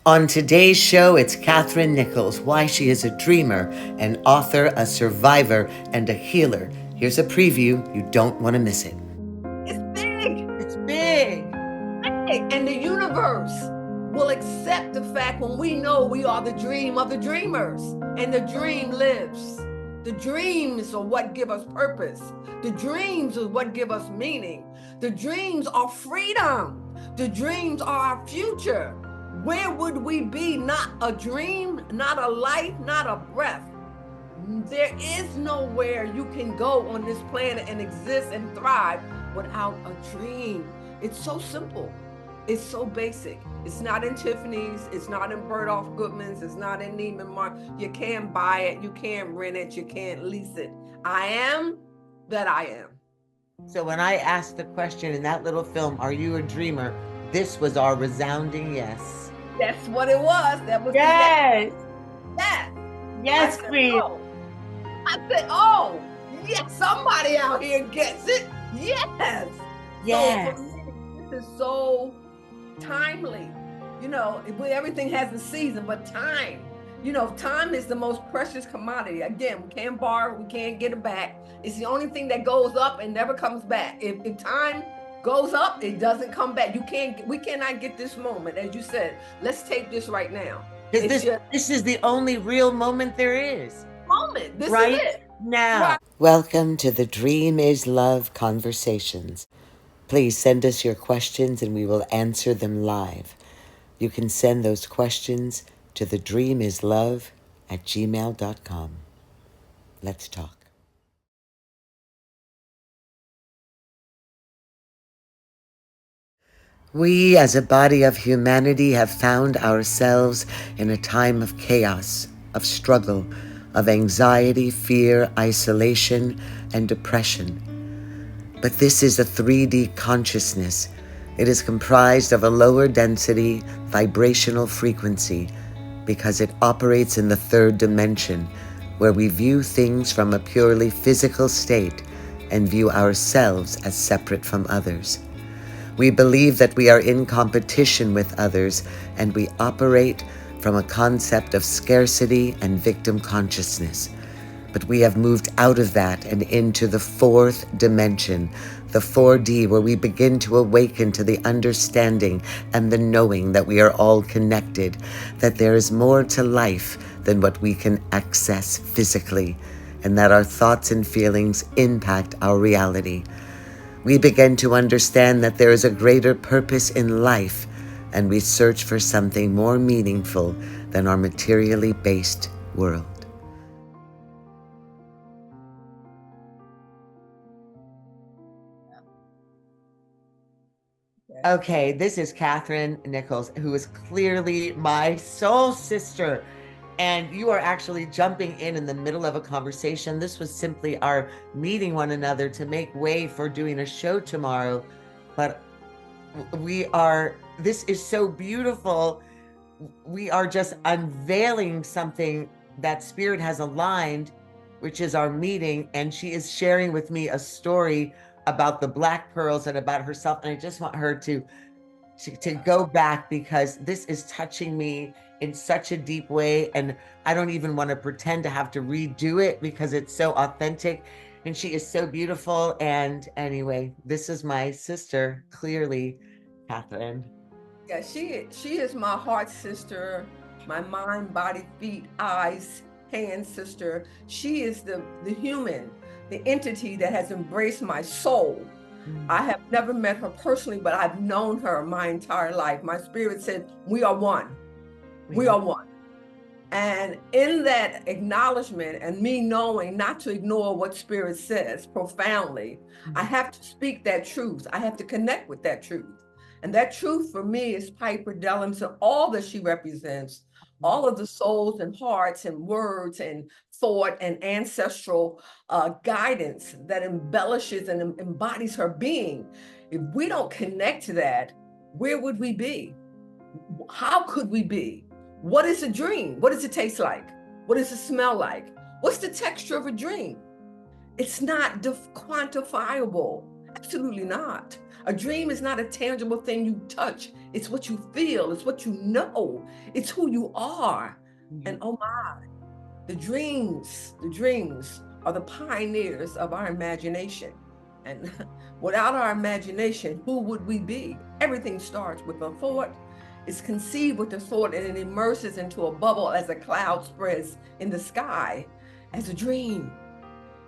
On today's show, it's Katherine Nichols, why she is a dreamer, an author, a survivor, and a healer. Here's a preview. You don't want to miss it. It's big. It's big. And the universe will accept the fact when we know we are the dream of the dreamers, and the dream lives. The dreams are what give us purpose. The dreams are what give us meaning. The dreams are freedom. The dreams are our future. Where would we be? Not a dream, not a life, not a breath. There is nowhere you can go on this planet and exist and thrive without a dream. It's so simple. It's so basic. It's not in Tiffany's. It's not in Bergdorf Goodman's. It's not in Neiman Marcus. You can't buy it. You can't rent it. You can't lease it. I am that I am. So when I asked the question in that little film, "Are you a dreamer?" this was our resounding yes. That's what it was. That was yes. Yes. Yes, Queen. Oh. I said, oh, yes, somebody out here gets it. Yes. Yes. So for me, this is so timely. You know, everything has a season, but time, time is the most precious commodity. Again, we can't borrow, we can't get it back. It's the only thing that goes up and never comes back. If time goes up, it doesn't come back. We cannot get this moment. As you said, let's take this right now. This is the only real moment there is. Moment. This right is it. now. Right. Welcome to the Dream is Love Conversations. Please send us your questions and we will answer them live. You can send those questions to thedreamislove@gmail.com. Let's talk. We as a body of humanity have found ourselves in a time of chaos, of struggle, of anxiety, fear, isolation, and depression. But this is a 3D consciousness. It is comprised of a lower density vibrational frequency because it operates in the third dimension, where we view things from a purely physical state and view ourselves as separate from others. We believe that we are in competition with others, and we operate from a concept of scarcity and victim consciousness. But we have moved out of that and into the fourth dimension, the 4D, where we begin to awaken to the understanding and the knowing that we are all connected, that there is more to life than what we can access physically, and that our thoughts and feelings impact our reality. We begin to understand that there is a greater purpose in life, and we search for something more meaningful than our materially based world. Okay, this is Katherine Nichols, who is clearly my soul sister. And you are actually jumping in the middle of a conversation. This was simply our meeting one another to make way for doing a show tomorrow. But this is so beautiful. We are just unveiling something that Spirit has aligned, which is our meeting. And she is sharing with me a story about the black pearls and about herself. And I just want her to go back, because this is touching me in such a deep way, and I don't even want to pretend to have to redo it because it's so authentic, and she is so beautiful. And anyway, this is my sister, clearly, Katherine. Yeah, she is my heart sister, my mind, body, feet, eyes, hand sister. She is the human, the entity that has embraced my soul. I have never met her personally, but I've known her my entire life. My spirit said, we are one. We are one. And in that acknowledgement and me knowing not to ignore what Spirit says profoundly, I have to speak that truth. I have to connect with that truth. And that truth for me is Piper Dellums and all that she represents, all of the souls and hearts and words and thought and ancestral guidance that embellishes and embodies her being. If we don't connect to that, where would we be? How could we be? What is a dream? What does it taste like? What does it smell like? What's the texture of a dream? It's not quantifiable. Absolutely not. A dream is not a tangible thing you touch. It's what you feel. It's what you know. It's who you are. And oh my, the dreams are the pioneers of our imagination. And without our imagination, who would we be? Everything starts with a thought. It's conceived with a thought and it immerses into a bubble as a cloud spreads in the sky as a dream.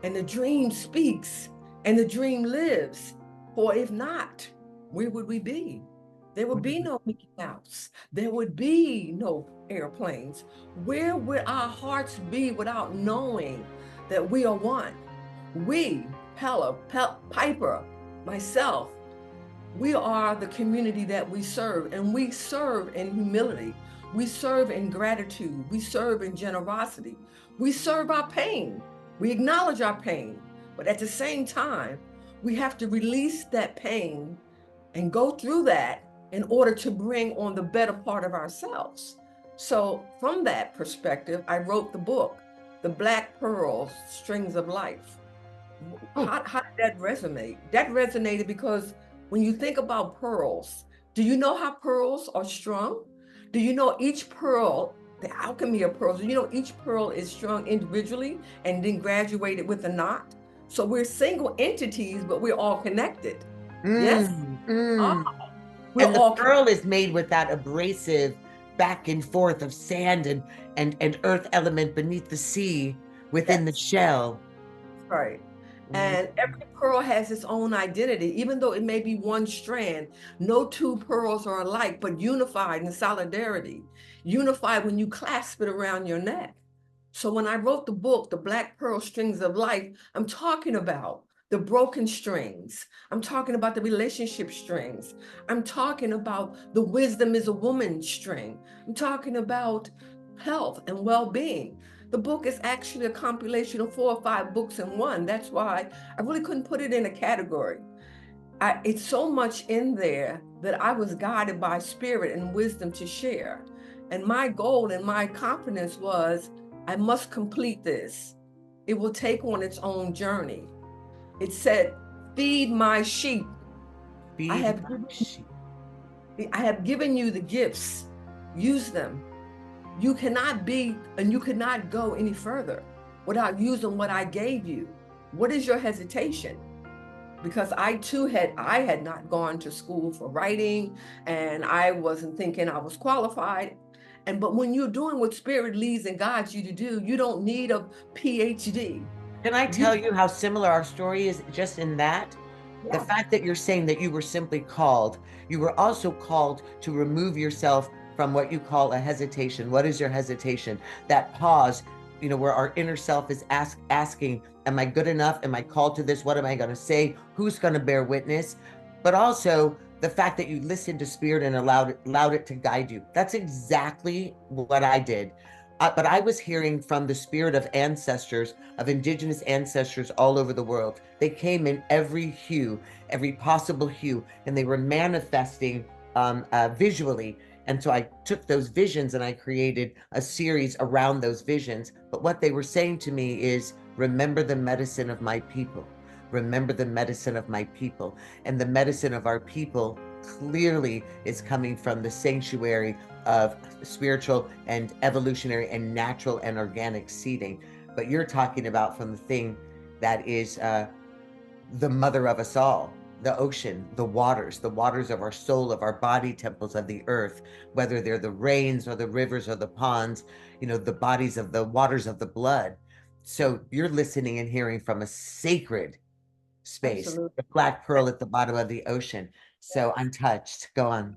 And the dream speaks and the dream lives. For if not, where would we be? There would be no Mickey Mouse. There would be no airplanes. Where would our hearts be without knowing that we are one? We, Piper, myself, we are the community that we serve, and we serve in humility. We serve in gratitude. We serve in generosity. We serve our pain. We acknowledge our pain, but at the same time, we have to release that pain and go through that in order to bring on the better part of ourselves. So from that perspective, I wrote the book, The Black Pearls, Strings of Life. How did that resonate? That resonated because when you think about pearls, do you know how pearls are strung? Do you know each pearl, the alchemy of pearls, do you know each pearl is strung individually and then graduated with a knot? So we're single entities, but we're all connected. Yes? Oh, we're And the all pearl is made with that abrasive back and forth of sand and earth element beneath the sea within the shell. right. And every pearl has its own identity, even though it may be one strand. No two pearls are alike, but unified in solidarity, unified when you clasp it around your neck. So when I wrote the book, The Black Pearl Strings of Life, I'm talking about the broken strings. I'm talking about the relationship strings. I'm talking about the wisdom is a woman string. I'm talking about health and well-being. The book is actually a compilation of 4 or 5 books in one. That's why I really couldn't put it in a category. It's so much in there that I was guided by spirit and wisdom to share. And my goal and my confidence was, I must complete this. It will take on its own journey. It said, feed my sheep. I have given you the gifts. Use them. You cannot be and you cannot go any further without using what I gave you. What is your hesitation? Because I too had not gone to school for writing, and I wasn't thinking I was qualified. But when you're doing what spirit leads and guides you to do, you don't need a PhD. Can I tell you how similar our story is just in that? The fact that you're saying that you were simply called, you were also called to remove yourself from what you call a hesitation. What is your hesitation? That pause, where our inner self is asking, am I good enough? Am I called to this? What am I going to say? Who's going to bear witness? But also the fact that you listened to spirit and allowed it to guide you. That's exactly what I did. But I was hearing from the spirit of ancestors, of indigenous ancestors all over the world. They came in every hue, every possible hue, and they were manifesting visually. And so I took those visions and I created a series around those visions. But what they were saying to me is, remember the medicine of my people. Remember the medicine of my people. And the medicine of our people clearly is coming from the sanctuary of spiritual and evolutionary and natural and organic seeding. But you're talking about from the thing that is the mother of us all, the ocean, the waters of our soul, of our body temples of the earth, whether they're the rains or the rivers or the ponds, the bodies of the waters of the blood. So you're listening and hearing from a sacred space, Absolutely. the black pearl at the bottom of the ocean. So I'm touched. Go on.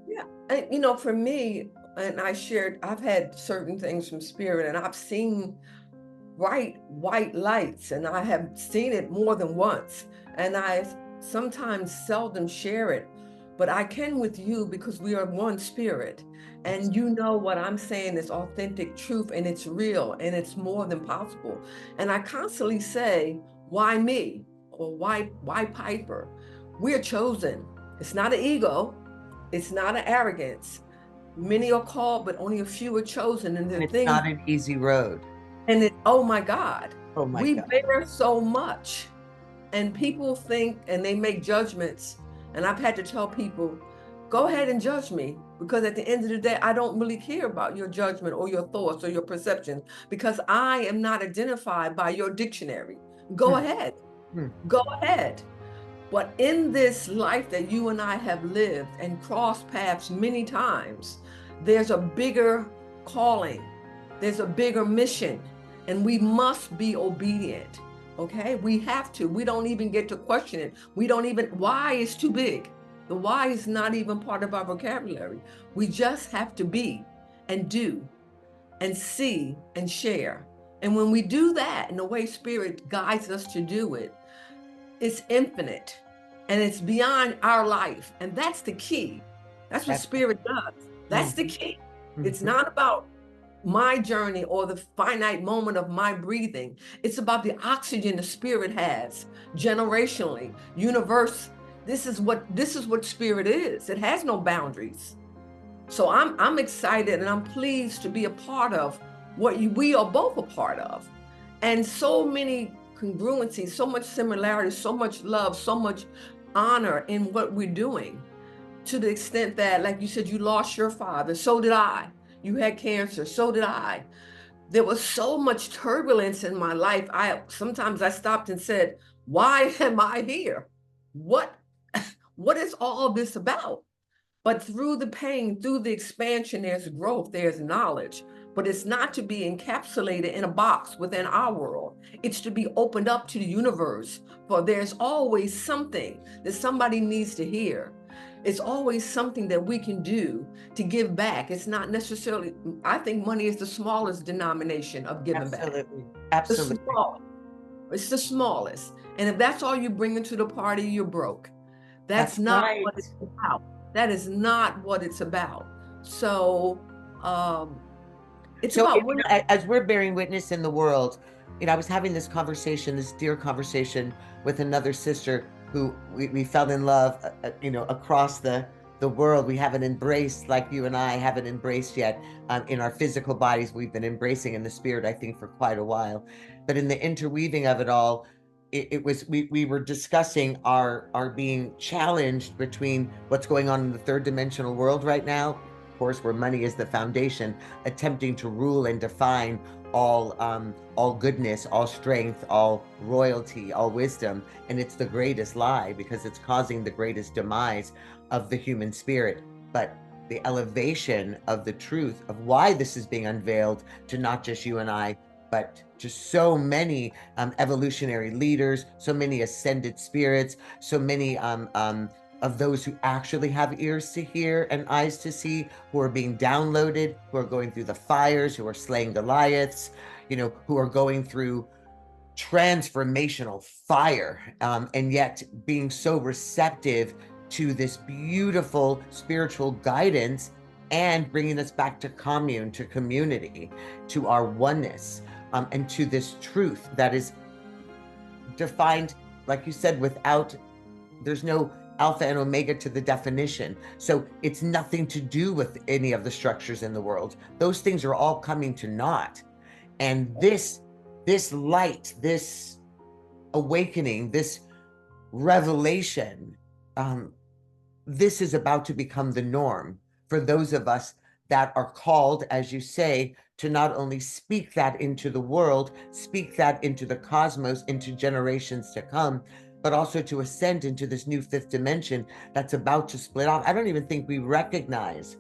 Yeah. And for me, and I've had certain things from spirit, and I've seen bright white lights, and I have seen it more than once. And I sometimes seldom share it, but I can with you because we are one spirit. And what I'm saying is authentic truth, and it's real, and it's more than possible. And I constantly say, why me? Or why Piper? We're chosen. It's not an ego. It's not an arrogance. Many are called, but only a few are chosen. And it's not an easy road. And oh my God, oh my we God. bear so much. And people think, and they make judgments. And I've had to tell people, go ahead and judge me, because at the end of the day, I don't really care about your judgment or your thoughts or your perceptions, because I am not identified by your dictionary. Go ahead, go ahead. But in this life that you and I have lived and crossed paths many times, there's a bigger calling, there's a bigger mission, and we must be obedient. Okay, we have to. We don't even get to question it. We don't even, why is too big. The why is not even part of our vocabulary. We just have to be and do and see and share. And when we do that in the way Spirit guides us to do it, it's infinite and it's beyond our life. And that's the key. That's what Spirit does. That's the key. It's not about my journey or the finite moment of my breathing. It's about the oxygen the Spirit has generationally, universe. This is what Spirit is. It has no boundaries. So I'm excited and I'm pleased to be a part of what we are both a part of. And so many congruencies, so much similarity, so much love, so much honor in what we're doing, to the extent that, like you said, you lost your father. So did I. You had cancer. So did I. There was so much turbulence in my life. Sometimes I stopped and said, why am I here? What is all this about? But through the pain, through the expansion, there's growth, there's knowledge. But it's not to be encapsulated in a box within our world. It's to be opened up to the universe, for there's always something that somebody needs to hear. It's always something that we can do to give back. It's not necessarily, I think money is the smallest denomination of giving back. Absolutely. It's the smallest. And if that's all you bring into the party, you're broke. That's not what it's about. That is not what it's about. So it's about as we're bearing witness in the world. I was having this conversation, this dear conversation, with another sister who we fell in love, across the world. We haven't embraced, like you and I haven't embraced yet in our physical bodies. We've been embracing in the spirit, I think, for quite a while. But in the interweaving of it all, we were discussing our being challenged between what's going on in the third dimensional world right now, of course, where money is the foundation, attempting to rule and define all goodness, all strength, all royalty, all wisdom. And it's the greatest lie, because it's causing the greatest demise of the human spirit. But the elevation of the truth of why this is being unveiled to not just you and I, but to so many evolutionary leaders, so many ascended spirits, so many of those who actually have ears to hear and eyes to see, who are being downloaded, who are going through the fires, who are slaying Goliaths, who are going through transformational fire, and yet being so receptive to this beautiful spiritual guidance and bringing us back to commune, to community, to our oneness, and to this truth that is defined, like you said, there's no alpha and omega to the definition. So it's nothing to do with any of the structures in the world. Those things are all coming to naught. And this light, this awakening, this revelation, this is about to become the norm for those of us that are called, as you say, to not only speak that into the world, speak that into the cosmos, into generations to come, but also to ascend into this new fifth dimension that's about to split off. I don't even think we recognize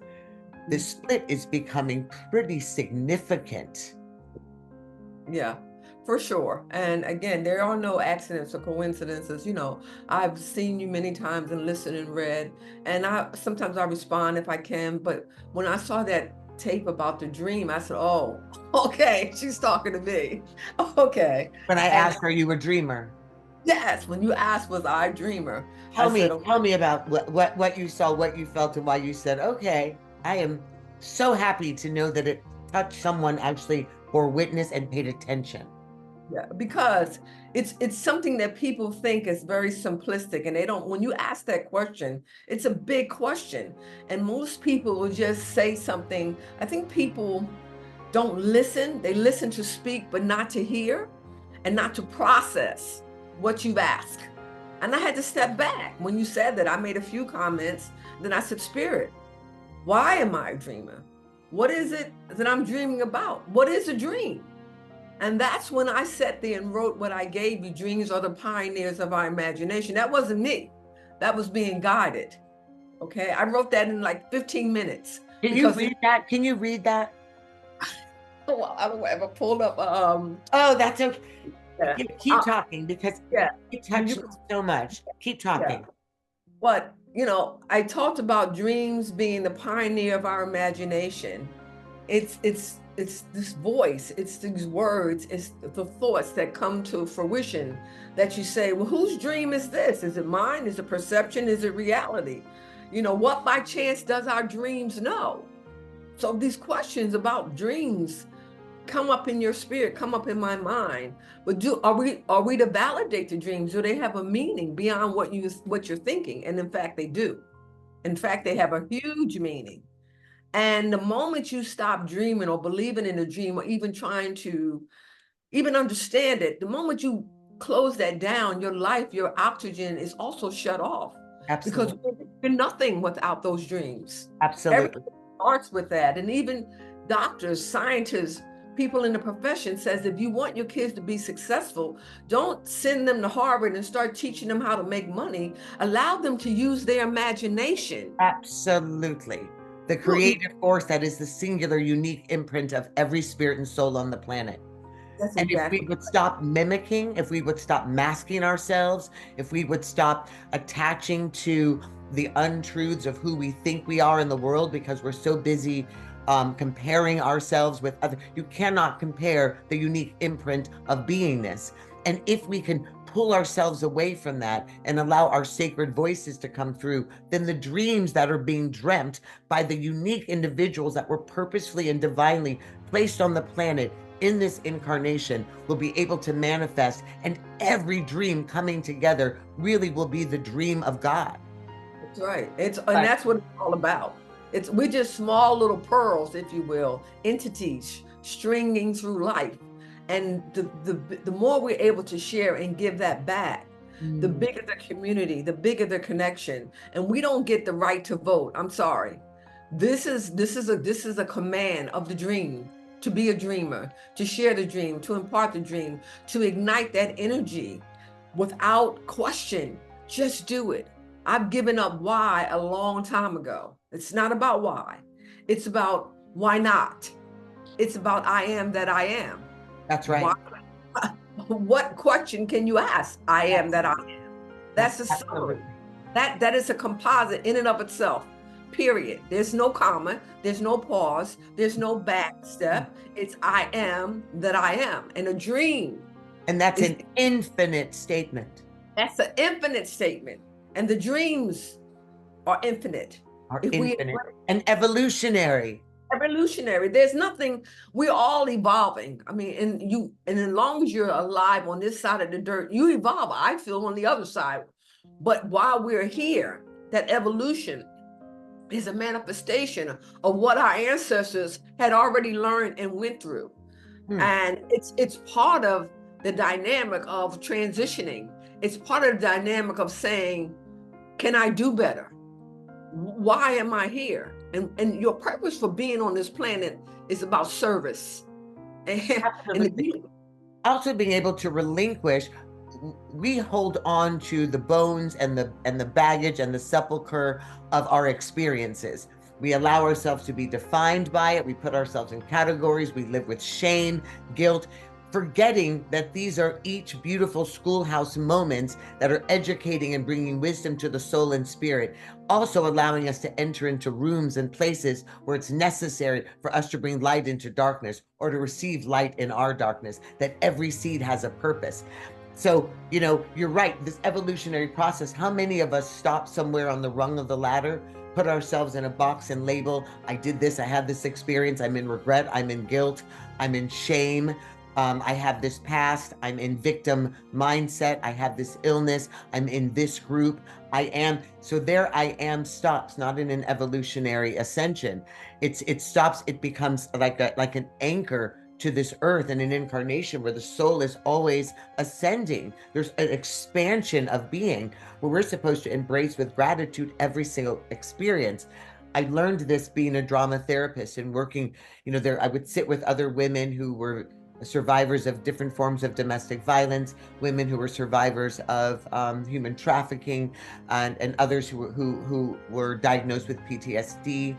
this split is becoming pretty significant. Yeah, for sure. And again, there are no accidents or coincidences. I've seen you many times and listened and read, and sometimes I respond if I can. But when I saw that tape about the dream, I said, oh, okay, she's talking to me. Okay. When I asked her, you were a dreamer. Yes, when you asked, was I a dreamer? Tell me about what you saw, what you felt, and why you said, okay, I am so happy to know that it touched someone actually bore witness and paid attention. Yeah, because it's something that people think is very simplistic, and they don't, when you ask that question, it's a big question. And most people will just say something. I think people don't listen. They listen to speak, but not to hear and not to process what you've asked. And I had to step back. When you said that, I made a few comments. Then I said, Spirit, why am I a dreamer? What is it that I'm dreaming about? What is a dream? And that's when I sat there and wrote what I gave you. Dreams are the pioneers of our imagination. That wasn't me. That was being guided. Okay. I wrote that in like 15 minutes. Can you read that? Can you read that? Well, I don't ever pulled up. Oh, that's okay. Yeah. Keep talking, because yeah, it touched me so much. Keep talking. Yeah. But, I talked about dreams being the pioneer of our imagination. It's this voice, it's these words, it's the thoughts that come to fruition that you say, well, whose dream is this? Is it mine? Is it perception? Is it reality? What by chance does our dreams know? So these questions about dreams come up in your spirit, come up in my mind. But are we to validate the dreams? Do they have a meaning beyond what you're thinking? And in fact, they do. In fact, they have a huge meaning. And the moment you stop dreaming or believing in a dream, or even trying to even understand it, the moment you close that down, your life, your oxygen is also shut off. Absolutely. Because you're nothing without those dreams. Absolutely. Everything starts with that. And even doctors, scientists, people in the profession says, if you want your kids to be successful, don't send them to Harvard and start teaching them how to make money. Allow them to use their imagination. Absolutely. The creative force that is the singular, unique imprint of every spirit and soul on the planet. That's and exactly. If we would stop mimicking, if we would stop masking ourselves, if we would stop attaching to the untruths of who we think we are in the world, because we're so busy comparing ourselves with others. You cannot compare the unique imprint of beingness. And if we can pull ourselves away from that and allow our sacred voices to come through, then the dreams that are being dreamt by the unique individuals that were purposefully and divinely placed on the planet in this incarnation will be able to manifest, and every dream coming together really will be the dream of God. That's right. And that's what it's all about. We're just small little pearls, if you will, entities stringing through life. And the more we're able to share and give that back, the bigger the community, the bigger the connection. And we don't get the right to vote. I'm sorry. This is a command of the dream, to be a dreamer, to share the dream, to impart the dream, to ignite that energy without question. Just do it. I've given up why a long time ago. It's not about why. It's about why not. It's about I am that I am. That's right. What question can you ask? I am that I am. That's a summary. That is a composite in and of itself. Period. There's no comma. There's no pause. There's no back step. It's I am that I am. And a dream. And that's an infinite statement. That's an infinite statement. And the dreams are infinite. And evolutionary. Evolutionary. There's nothing, we're all evolving. I mean, and as long as you're alive on this side of the dirt, you evolve. I feel on the other side. But while we're here, that evolution is a manifestation of what our ancestors had already learned and went through. And it's part of the dynamic of transitioning. It's part of the dynamic of saying, can I do better? Why am I here? And your purpose for being on this planet is about service. And also being able to relinquish. We hold on to the bones and the baggage and the sepulcher of our experiences. We allow ourselves to be defined by it. We put ourselves in categories. We live with shame, guilt, forgetting that these are each beautiful schoolhouse moments that are educating and bringing wisdom to the soul and spirit, also allowing us to enter into rooms and places where it's necessary for us to bring light into darkness, or to receive light in our darkness, that every seed has a purpose. So, you're right, this evolutionary process, how many of us stop somewhere on the rung of the ladder, put ourselves in a box and label, I did this, I had this experience, I'm in regret, I'm in guilt, I'm in shame, I have this past, I'm in victim mindset, I have this illness, I'm in this group, I am. So there I am stops, not in an evolutionary ascension. It stops, it becomes like an anchor to this earth in an incarnation where the soul is always ascending. There's an expansion of being where we're supposed to embrace with gratitude every single experience. I learned this being a drama therapist and working, there I would sit with other women who were survivors of different forms of domestic violence, women who were survivors of human trafficking, and others who were diagnosed with PTSD.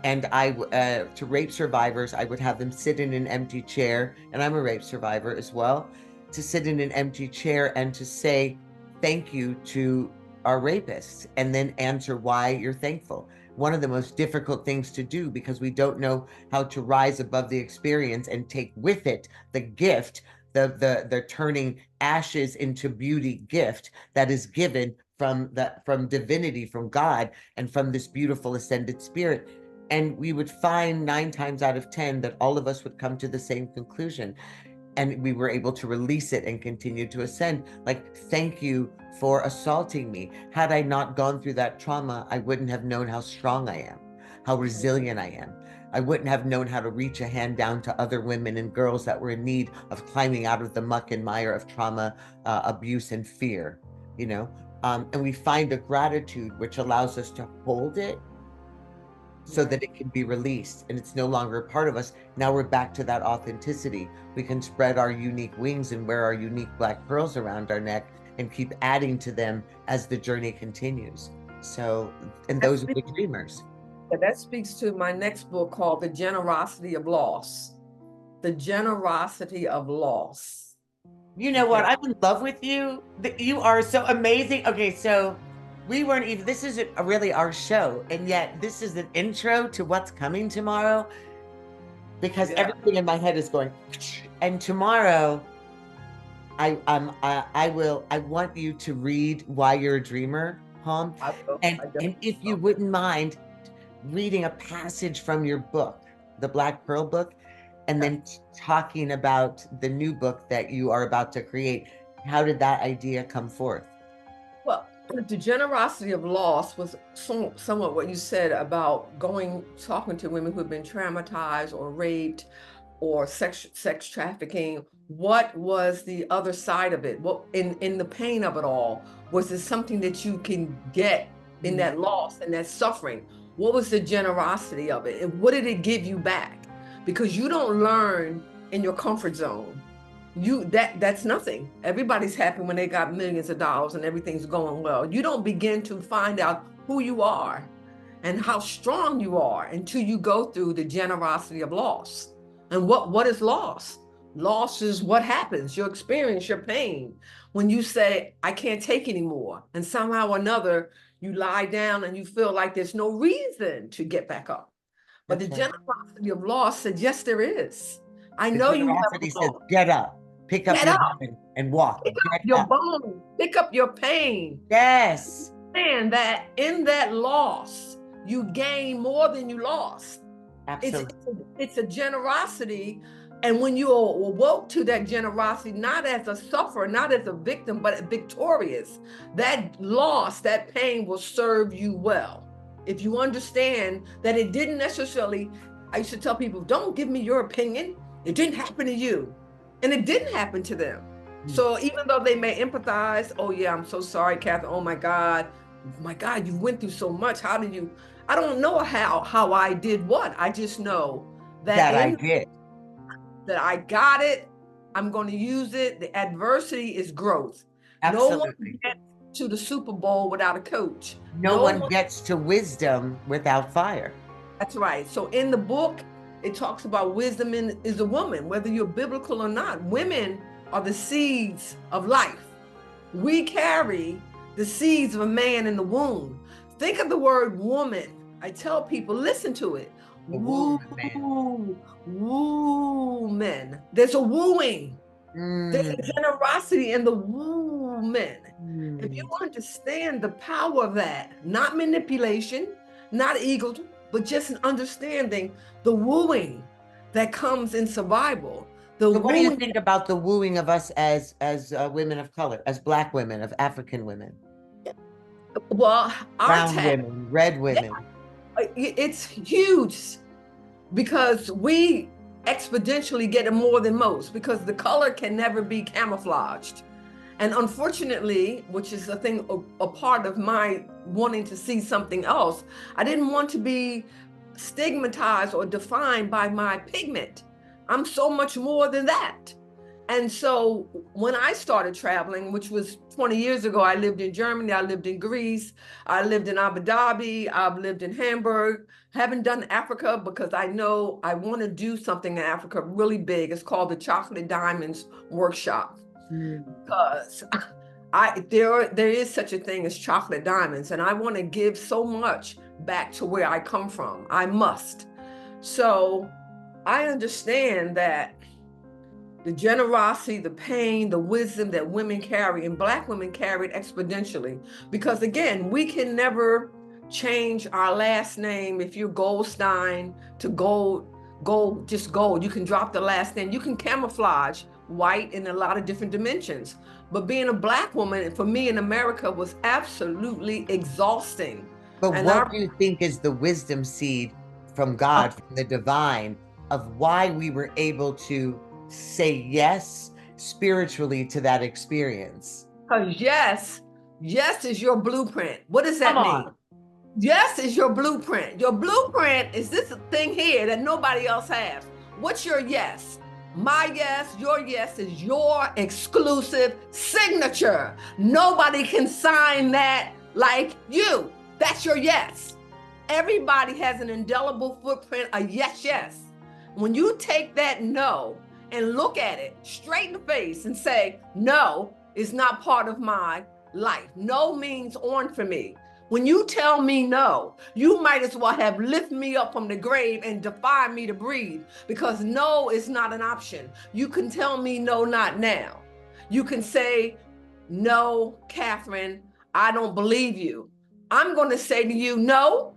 And to rape survivors, I would have them sit in an empty chair, and I'm a rape survivor as well, to sit in an empty chair and to say thank you to our rapists, and then answer why you're thankful. One of the most difficult things to do, because we don't know how to rise above the experience and take with it the gift, the turning ashes into beauty gift that is given from divinity, from God, and from this beautiful ascended spirit. And we would find 9 times out of 10 that all of us would come to the same conclusion. And we were able to release it and continue to ascend. Like, thank you for assaulting me. Had I not gone through that trauma, I wouldn't have known how strong I am, how resilient I am. I wouldn't have known how to reach a hand down to other women and girls that were in need of climbing out of the muck and mire of trauma, abuse, and fear, and we find a gratitude which allows us to hold it so that it can be released, and it's no longer a part of us. Now we're back to that authenticity. We can spread our unique wings and wear our unique black pearls around our neck and keep adding to them as the journey continues. So, and those are the dreamers. That speaks to my next book called The Generosity of Loss. The Generosity of Loss. You know what? I'm in love with you. You are so amazing. Okay, so we weren't even, this isn't really our show, and yet this is an intro to what's coming tomorrow, because everything in my head is going, and tomorrow I want you to read Why You're a Dreamer, Hom, and if you wouldn't mind reading a passage from your book, the Black Pearl book, and then talking about the new book that you are about to create. How did that idea come forth? Well, the generosity of loss was somewhat what you said about talking to women who have been traumatized or raped or sex trafficking. What was the other side of it? What in the pain of it all? Was it something that you can get in that loss and that suffering? What was the generosity of it? And what did it give you back? Because you don't learn in your comfort zone. That's nothing. Everybody's happy when they got millions of dollars and everything's going well. You don't begin to find out who you are and how strong you are until you go through the generosity of loss. And what is loss? Loss is what happens, your experience, your pain. When you say, I can't take anymore, and somehow or another, you lie down and you feel like there's no reason to get back up. But the generosity of loss said, yes, there is. I know you have a said, get up, pick up your bone and walk. Pick up your bone, pick up your pain. Yes. And that in that loss, you gain more than you lost. Absolutely. It's a generosity. And when you awoke to that generosity, not as a sufferer, not as a victim, but victorious, that loss, that pain will serve you well. If you understand that it didn't necessarily, I used to tell people, don't give me your opinion. It didn't happen to you. And it didn't happen to them. So even though they may empathize, oh yeah, I'm so sorry, Katherine. Oh my God, you went through so much. How did you? I don't know how I did what. I just know that I did. That I got it. I'm going to use it. The adversity is growth. Absolutely. No one gets to the Super Bowl without a coach. No one gets to wisdom without fire. That's right. So in the book, it talks about wisdom is a woman, whether you're biblical or not. Women are the seeds of life. We carry the seeds of a man in the womb. Think of the word woman. I tell people, listen to it. Woo-man. There's a wooing. There's a generosity in the woo-man. If you understand the power of that, not manipulation, not ego, but just an understanding the wooing that comes in survival. So what do you think about the wooing of us as women of color, as Black women, of African women? Well, brown women, red women. It's huge because we exponentially getting more than most because the color can never be camouflaged. And unfortunately, which is a part of my wanting to see something else, I didn't want to be stigmatized or defined by my pigment. I'm so much more than that. And so when I started traveling, which was 20 years ago, I lived in Germany, I lived in Greece, I lived in Abu Dhabi, I've lived in Hamburg. Haven't done Africa because I know I want to do something in Africa really big. It's called the Chocolate Diamonds Workshop. Because there is such a thing as chocolate diamonds, and I want to give so much back to where I come from. I must. So I understand that the generosity, the pain, the wisdom that women carry, and Black women carry it exponentially. Because again, we can never change our last name. If you're Goldstein to gold, just gold. You can drop the last name. You can camouflage white in a lot of different dimensions. But being a Black woman, for me in America, was absolutely exhausting. But And what do you think is the wisdom seed from God, from the divine, of why we were able to say yes spiritually to that experience? Because yes is your blueprint. What does that mean? Yes is your blueprint. Your blueprint is this thing here that nobody else has. What's your yes? My yes, your yes is your exclusive signature. Nobody can sign that like you. That's your yes. Everybody has an indelible footprint, a yes. When you take that no and look at it straight in the face and say, no, it's not part of my life. No means on for me. When you tell me no, you might as well have lifted me up from the grave and defied me to breathe, because no is not an option. You can tell me no, not now. You can say, no, Katherine, I don't believe you. I'm going to say to you, no.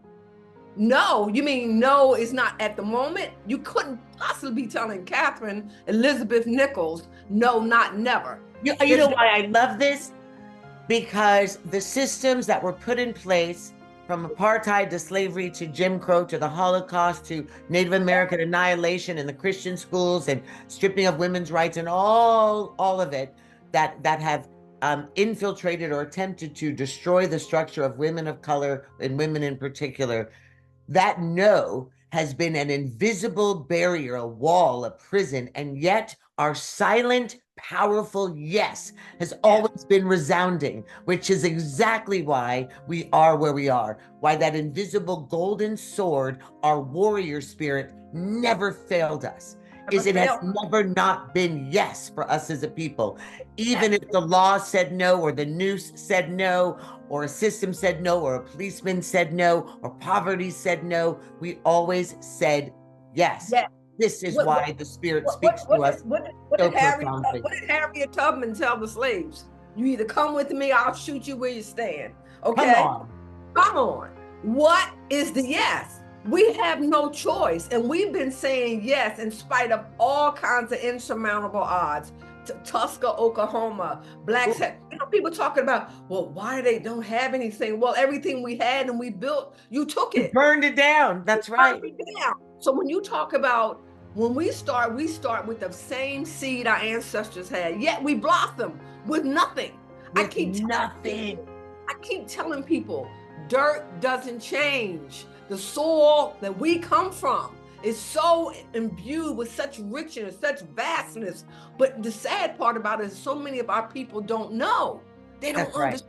No, you mean no is not at the moment? You couldn't possibly be telling Katherine Elizabeth Nichols, no, not never. You know why I love this? Because the systems that were put in place, from apartheid to slavery to Jim Crow to the Holocaust to Native American annihilation and the Christian schools and stripping of women's rights and all of it that have infiltrated or attempted to destroy the structure of women of color and women in particular, that no has been an invisible barrier, a wall, a prison, and yet our silent, powerful yes has always been resounding, which is exactly why we are where we are, why that invisible golden sword, our warrior spirit, never failed us. It has never not been yes for us as a people. Even if the law said no, or the noose said no, or a system said no, or a policeman said no, or poverty said no, we always said yes. This is why the Spirit speaks to us so profoundly. What did Harriet Tubman tell the slaves? You either come with me, I'll shoot you where you stand. Okay? Come on. What is the yes? We have no choice. And we've been saying yes in spite of all kinds of insurmountable odds. Tulsa, Oklahoma, blacks. People talking about, well, why they don't have anything? Well, everything we had and we built, you took it. You burned it down. That's right. So when you talk about, when we start with the same seed our ancestors had, yet we blossom with nothing. I keep telling people, dirt doesn't change. The soil that we come from is so imbued with such richness, such vastness. But the sad part about it is so many of our people don't know. They don't understand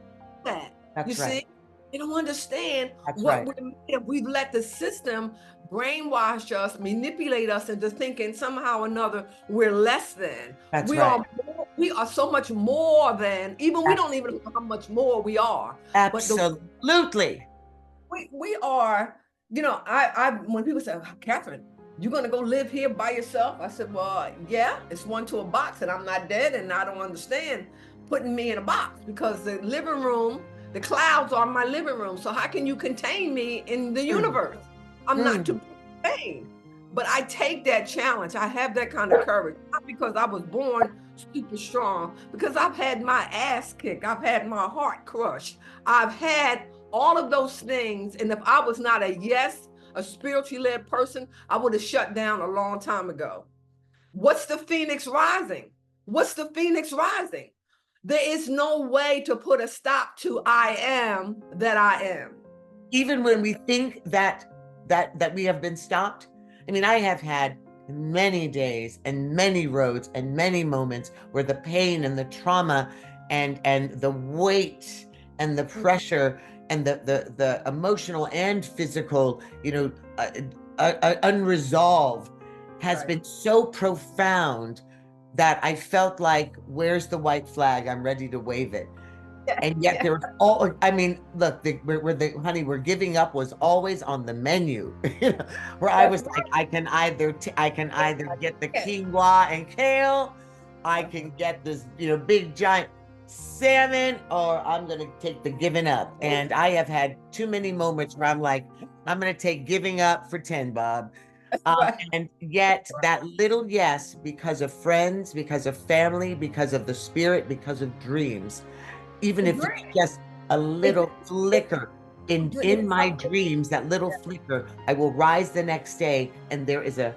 that. You see? They don't understand what we're made of. We've let the system brainwash us, manipulate us into thinking somehow or another we're less than. We are so much more than, we don't even know how much more we are. Absolutely. We are, when people say, Katherine, you're going to go live here by yourself? I said, well, yeah, it's one to a box, and I'm not dead, and I don't understand putting me in a box, because the living room, the clouds are my living room. So how can you contain me in the universe? I'm not to be contained. But I take that challenge. I have that kind of courage, not because I was born super strong, because I've had my ass kicked. I've had my heart crushed. I've had all of those things. And if I was not a yes, a spiritually led person, I would have shut down a long time ago. What's the phoenix rising? What's the phoenix rising? There is no way to put a stop to I am that I am. Even when we think that we have been stopped. I mean, I have had many days and many roads and many moments where the pain and the trauma and the weight and the pressure and the emotional and physical, unresolved has been so profound that I felt like, where's the white flag? I'm ready to wave it. And yet there was I mean, look, we're giving up was always on the menu, where I was like, I can either get the quinoa and kale, I can get this, big giant salmon, or I'm going to take the giving up. And I have had too many moments where I'm like, I'm going to take giving up for 10 bob. And yet that little yes, because of friends, because of family, because of the spirit, because of dreams, even if it's just a little flicker in my dreams, that little flicker, I will rise the next day and there is a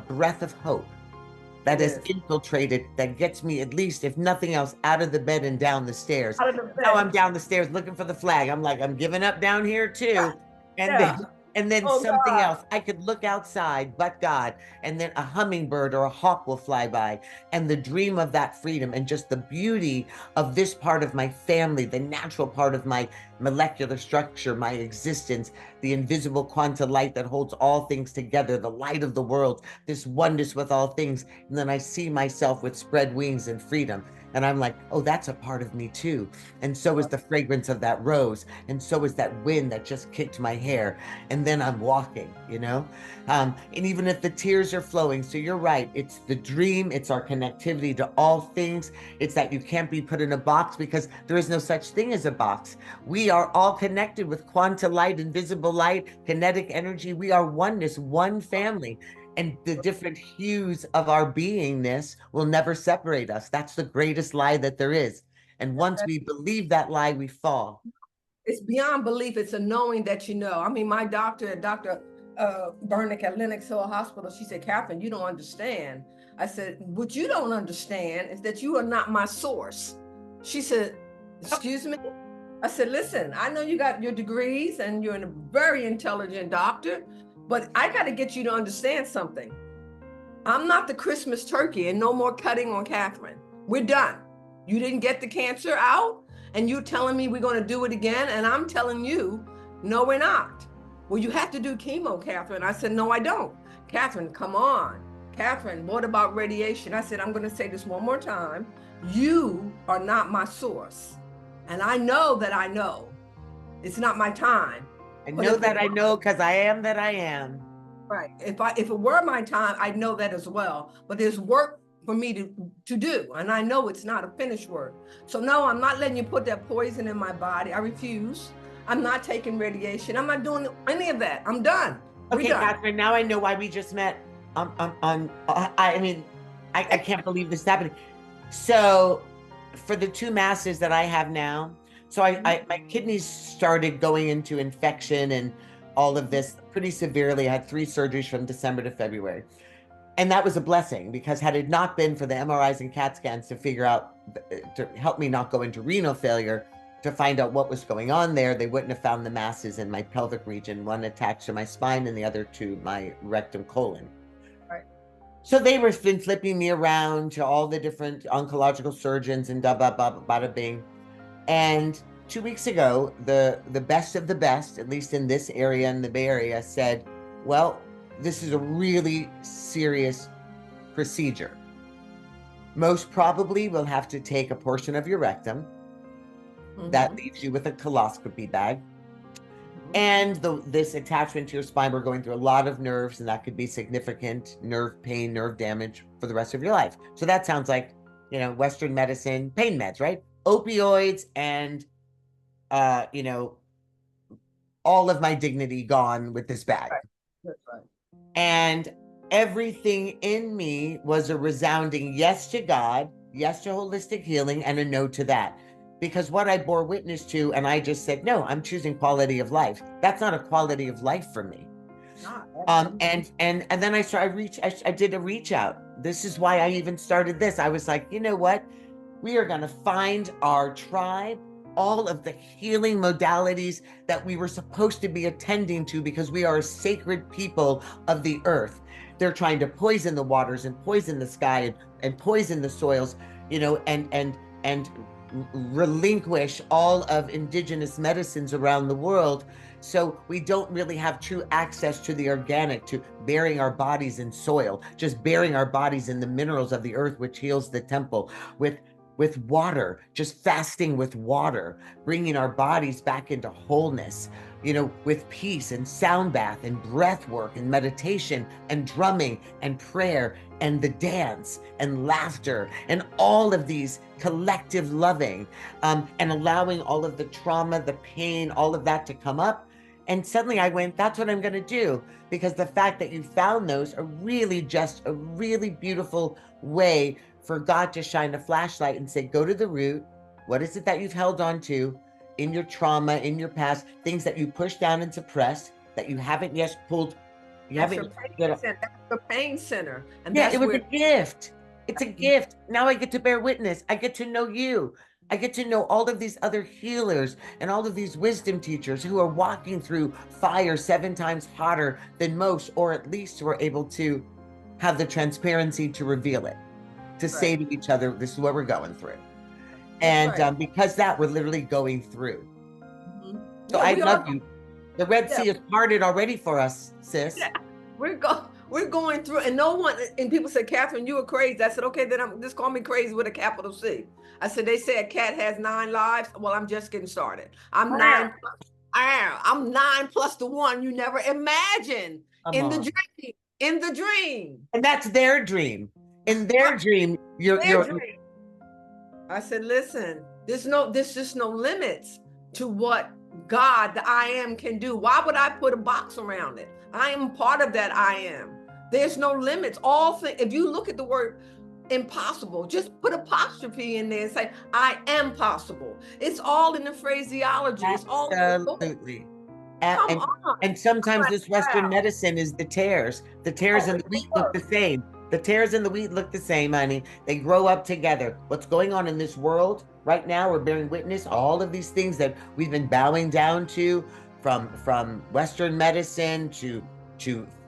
breath of hope that is infiltrated, that gets me, at least, if nothing else, out of the bed and down the stairs. Now I'm down the stairs looking for the flag. I'm like, I'm giving up down here too. And then something else. I could look outside, but God, and then a hummingbird or a hawk will fly by, and the dream of that freedom and just the beauty of this part of my family, the natural part of my molecular structure, my existence, the invisible quantum light that holds all things together, the light of the world, this oneness with all things. And then I see myself with spread wings and freedom. And I'm like, oh, that's a part of me too. And so is the fragrance of that rose. And so is that wind that just kicked my hair. And then I'm walking, and even if the tears are flowing. So you're right. It's the dream. It's our connectivity to all things. It's that you can't be put in a box, because there is no such thing as a box. We are all connected with quantum light, invisible light, kinetic energy. We are oneness, one family. And the different hues of our beingness will never separate us. That's the greatest lie that there is. And once we believe that lie, we fall. It's beyond belief. It's a knowing that you know. I mean, my doctor, Dr. Burnick at Lenox Hill Hospital, she said, Katherine, you don't understand. I said, what you don't understand is that you are not my source. She said, excuse me? I said, listen, I know you got your degrees and you're a very intelligent doctor, but I got to get you to understand something. I'm not the Christmas turkey, and no more cutting on Katherine. We're done. You didn't get the cancer out, and you're telling me we're going to do it again, and I'm telling you, no, we're not. Well, you have to do chemo, Katherine. I said, no, I don't. Katherine, come on. Katherine, what about radiation? I said, I'm going to say this one more time. You are not my source. And I know that I know. It's not my time. I know that I know, because I am that I am. Right. If it were my time, I'd know that as well. But there's work for me to do. And I know it's not a finished work. So no, I'm not letting you put that poison in my body. I refuse. I'm not taking radiation. I'm not doing any of that. I'm done. Okay, Katherine, now I know why we just met. I mean, I can't believe this is happening. So for the 2 masses that I have now, so my kidneys started going into infection and all of this pretty severely. I had 3 surgeries from December to February. And that was a blessing, because had it not been for the MRIs and CAT scans to figure out, to help me not go into renal failure, to find out what was going on there, they wouldn't have found the masses in my pelvic region, one attached to my spine and the other to my rectum colon. Right. So they were been flipping me around to all the different oncological surgeons and bada bing. And 2 weeks ago, the best of the best, at least in this area, in the Bay Area, said, well, this is a really serious procedure. Most probably we'll have to take a portion of your rectum. That leaves you with a coloscopy bag. And this attachment to your spine, we're going through a lot of nerves, and that could be significant nerve pain, nerve damage for the rest of your life. So that sounds like, Western medicine, pain meds, right? Opioids and, all of my dignity gone with this bag. Right. That's right. And everything in me was a resounding yes to God, yes to holistic healing, and a no to that. Because what I bore witness to, and I just said, no, I'm choosing quality of life. That's not a quality of life for me. And then I did a reach out. This is why I even started this. I was like, you know what? We are going to find our tribe, all of the healing modalities that we were supposed to be attending to, because we are a sacred people of the earth. They're trying to poison the waters and poison the sky and poison the soils, and relinquish all of indigenous medicines around the world. So we don't really have true access to the organic, to burying our bodies in soil, just burying our bodies in the minerals of the earth, which heals the temple, with water, just fasting with water, bringing our bodies back into wholeness, with peace and sound bath and breath work and meditation and drumming and prayer and the dance and laughter and all of these collective loving, and allowing all of the trauma, the pain, all of that to come up. And suddenly I went, that's what I'm going to do, because the fact that you found those are really just a really beautiful way for God to shine a flashlight and say, go to the root. What is it that you've held on to in your trauma, in your past, things that you pushed down and suppressed that you haven't yet pulled? That's the pain center. And yeah, it was a gift. It's a gift. Now I get to bear witness. I get to know you. I get to know all of these other healers and all of these wisdom teachers who are walking through fire 7 times hotter than most, or at least who are able to have the transparency to reveal it, to say to each other, this is what we're going through. And because that we're literally going through. So I love you. The Red Sea is parted already for us, sis. Yeah. We're going through, and no one, and people said, Katherine, you were crazy. I said, okay, then just call me crazy with a capital C. I said, they say a cat has 9 lives. Well, I'm just getting started. I'm 9 plus the one you never imagined in the dream. And that's their dream. In their dream, you're dream. I said, listen, there's just no limits to what God, the I am, can do. Why would I put a box around it? I am part of that I am. There's no limits. If you look at the word impossible, just put apostrophe in there and say, I am possible. It's all in the phraseology. It's all absolutely. And sometimes this Western medicine is the tares. The tares and the wheat look the same. The tares and the wheat look the same, honey. They grow up together. What's going on in this world right now, we're bearing witness, all of these things that we've been bowing down to, from Western medicine to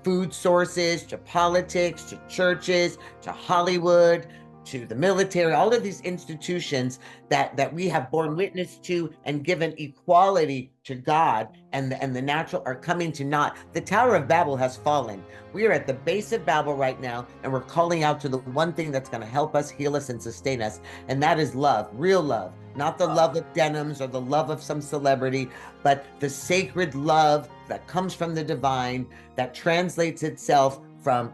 food sources, to politics, to churches, to Hollywood, to the military, all of these institutions that we have borne witness to and given equality to God and the natural are coming to naught. The Tower of Babel has fallen. We are at the base of Babel right now, and we're calling out to the one thing that's going to help us, heal us, and sustain us, and that is love, real love, not the love of Dellums or the love of some celebrity, but the sacred love that comes from the divine, that translates itself from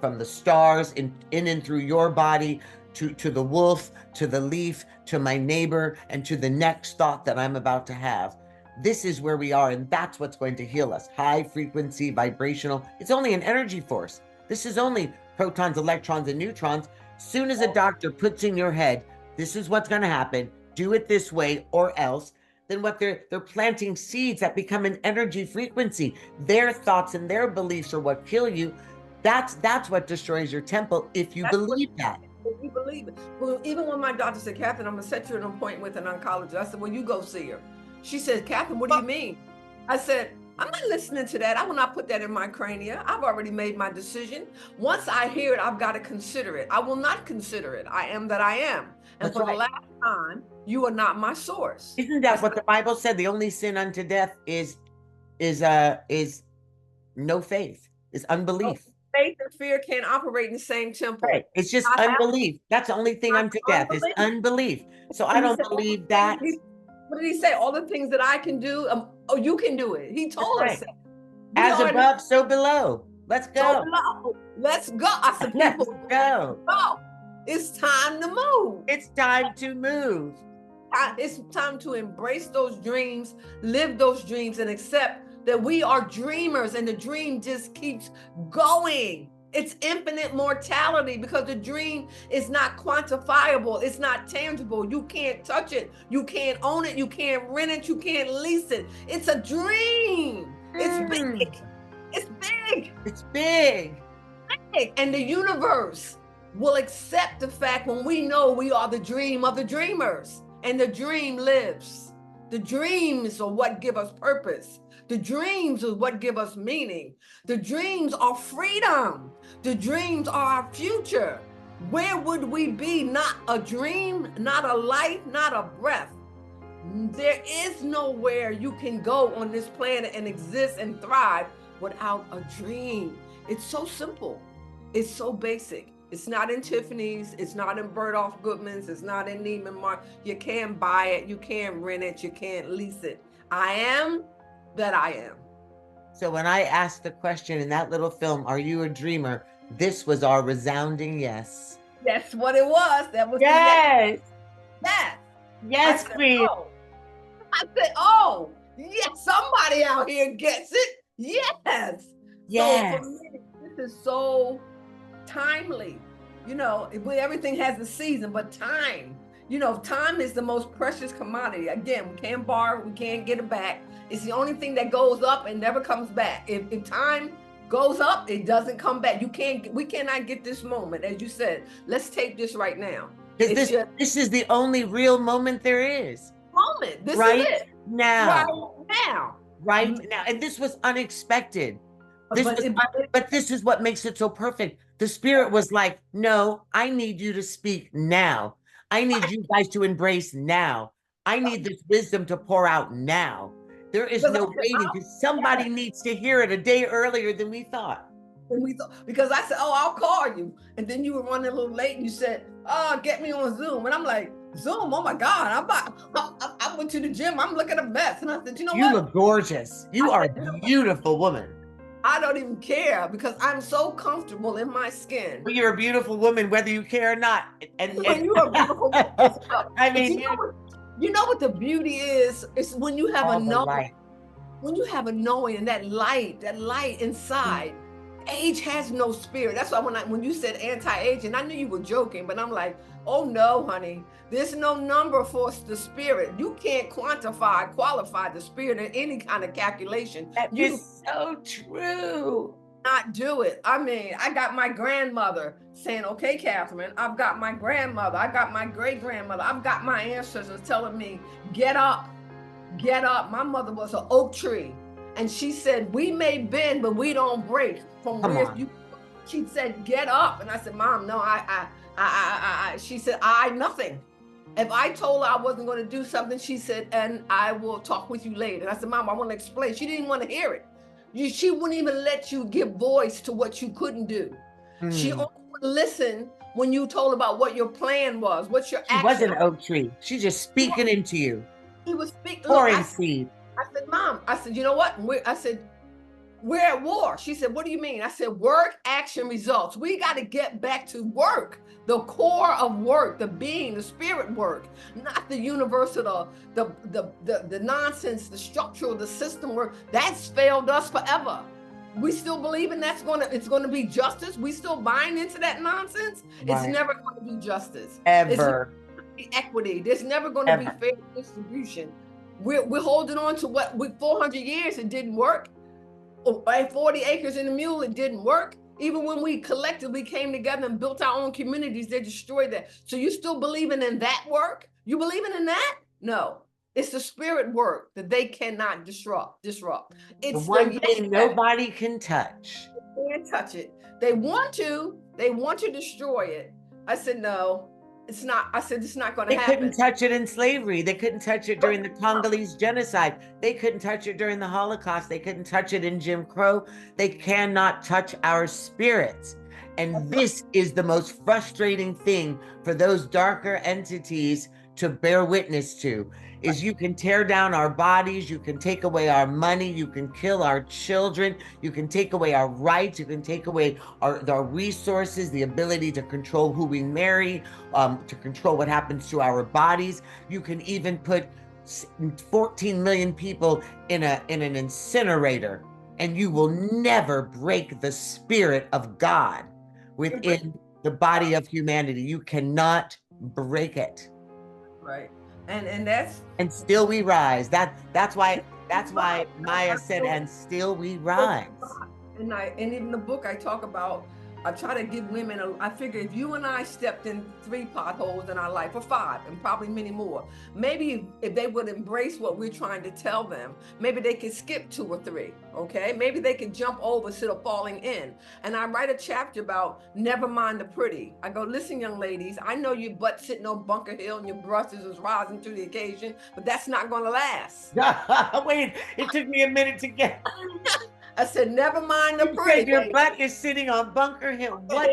the stars in and through your body to the wolf, to the leaf, to my neighbor, and to the next thought that I'm about to have. This is where we are, and that's what's going to heal us. High frequency, vibrational. It's only an energy force. This is only protons, electrons, and neutrons. Soon as a doctor puts in your head, this is what's going to happen, do it this way or else, then what they're planting seeds that become an energy frequency. Their thoughts and their beliefs are what kill you. That's what destroys your temple, if you believe that. If you believe it. Well, even when my doctor said, Katherine, I'm going to set you an appointment with an oncologist. I said, well, you go see her. She said, Katherine, what do you mean? I said, I'm not listening to that. I will not put that in my crania. I've already made my decision. Once I hear it, I've got to consider it. I will not consider it. I am that I am. And for the last time, you are not my source. Isn't that what the Bible said? The only sin unto death is no faith, is unbelief. Faith and fear can't operate in the same temple. Right. It's just unbelief. That's the only thing unto death is unbelief. So I don't believe that. What did he say? All the things that I can do, you can do it. He told us that. As above, so below. Let's go. Let's go. I said, people, go. It's time to move. It's time to move. It's time to embrace those dreams, live those dreams, and accept that we are dreamers, and the dream just keeps going. It's infinite mortality, because the dream is not quantifiable. It's not tangible. You can't touch it. You can't own it. You can't rent it. You can't lease it. It's a dream. It's big. It's big. It's big. And the universe will accept the fact when we know we are the dream of the dreamers, and the dream lives. The dreams are what give us purpose. The dreams are what give us meaning. The dreams are freedom. The dreams are our future. Where would we be? Not a dream, not a life, not a breath. There is nowhere you can go on this planet and exist and thrive without a dream. It's so simple. It's so basic. It's not in Tiffany's. It's not in Bergdorf Goodman's. It's not in Neiman Marcus. You can't buy it. You can't rent it. You can't lease it. I am that I am. So when I asked the question in that little film, are you a dreamer? This was our resounding yes. That's what it was. That was yes. The yes. Yes, Queen. Oh. I said, oh, yes, somebody out here gets it. Yes. Yes. So for me, this is so timely. You know, everything has a season, but time, you know, time is the most precious commodity. Again, we can't borrow, we can't get it back. It's the only thing that goes up and never comes back. If time goes up, it doesn't come back. We cannot get this moment. As you said, let's take this right now. Because this is the only real moment there is. Moment. This right is it. now. Right now. Right now. And this was unexpected. But this is what makes it so perfect. The spirit was like, no, I need you to speak now. I need you guys to embrace now. I need this wisdom to pour out now. There is no waiting, because somebody needs to hear it a day earlier than we thought. Because I said, oh, I'll call you. And then you were running a little late and you said, oh, get me on Zoom. And I'm like, Zoom, oh my God, I went to the gym, I'm looking a mess. And I said, you know what? You look gorgeous. You are a beautiful woman. I don't even care because I'm so comfortable in my skin. But you're a beautiful woman, whether you care or not. And you're a beautiful woman. I mean, you know what the beauty is? It's when you have a knowing. When you have a knowing and that light inside. Age has no spirit. That's why when you said anti-aging, I knew you were joking, but I'm like, oh no, honey, there's no number for the spirit. You can't qualify the spirit in any kind of calculation. That is so true. Not do it. I mean, I got my grandmother saying, okay, Katherine, I've got my grandmother, I got my great-grandmother, I've got my ancestors telling me, get up, get up. My mother was an oak tree. And she said, we may bend, but we don't break. She said, get up. And I said, Mom, no, she said, nothing. If I told her I wasn't going to do something, she said, and I will talk with you later. And I said, Mom, I want to explain. She didn't want to hear it. She wouldn't even let you give voice to what you couldn't do. She only would listen when you told about what your plan was, what's your action. She was an oak tree. She's just speaking into you. He was speaking. Pouring seed. I said, Mom, I said, you know what? I said, we're at war. She said, what do you mean? I said, work, action, results. We got to get back to work, the core of work, the being, the spirit work, not the universal, the nonsense, the structural, the system work. That's failed us forever. We still believe in it's going to be justice. We still buying into that nonsense. Right. It's never going to be justice. Ever. It's never going to be equity. There's never going to be fair distribution. We're holding on to what with 400 years, it didn't work. 40 acres and a mule, it didn't work. Even when we collectively came together and built our own communities, they destroyed that. So you still believing in that work? You believing in that? No. It's the spirit work that they cannot disrupt. It's the one thing nobody can touch. They can't touch it. They want to destroy it. I said, no. It's not. I said, it's not going to happen. They couldn't touch it in slavery. They couldn't touch it during the Congolese genocide. They couldn't touch it during the Holocaust. They couldn't touch it in Jim Crow. They cannot touch our spirits. And this is the most frustrating thing for those darker entities to bear witness to, is you can tear down our bodies, you can take away our money, you can kill our children, you can take away our rights, you can take away our resources, the ability to control who we marry, to control what happens to our bodies. You can even put 14 million people in an incinerator, and you will never break the spirit of God within the body of humanity. You cannot break it. Right. And still we rise. That's why Maya said, and still we rise. And even the book I talk about, I try to give women, I figure if you and I stepped in 3 potholes in our life, or 5, and probably many more, maybe if they would embrace what we're trying to tell them, maybe they could skip 2 or 3, okay? Maybe they could jump over instead of falling in. And I write a chapter about never mind the pretty. I go, listen, young ladies, I know your butt sitting on Bunker Hill and your breasts is rising to the occasion, but that's not gonna last. Wait, it took me a minute to get. I said, never mind the You pretty. said your butt is sitting on Bunker Hill. What?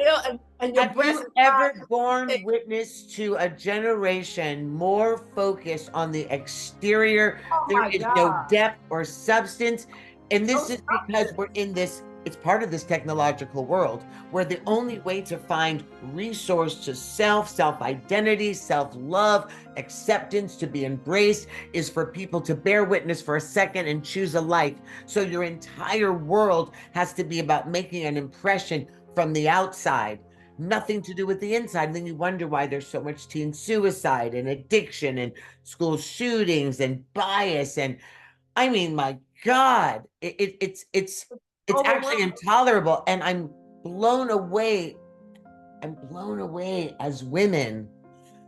And your Have breast you is ever rising. borne witness to a generation more focused on the exterior? Oh There my is no God. depth or substance. And No this is because substance. we're in this, it's part of this technological world where the only way to find resource to self-identity, self-love, acceptance, to be embraced is for people to bear witness for a second and choose a life. So your entire world has to be about making an impression from the outside, nothing to do with the inside. And then you wonder why there's so much teen suicide and addiction and school shootings and bias. And I mean, my God, it's actually Overwhelming. intolerable. And I'm blown away. I'm blown away as women.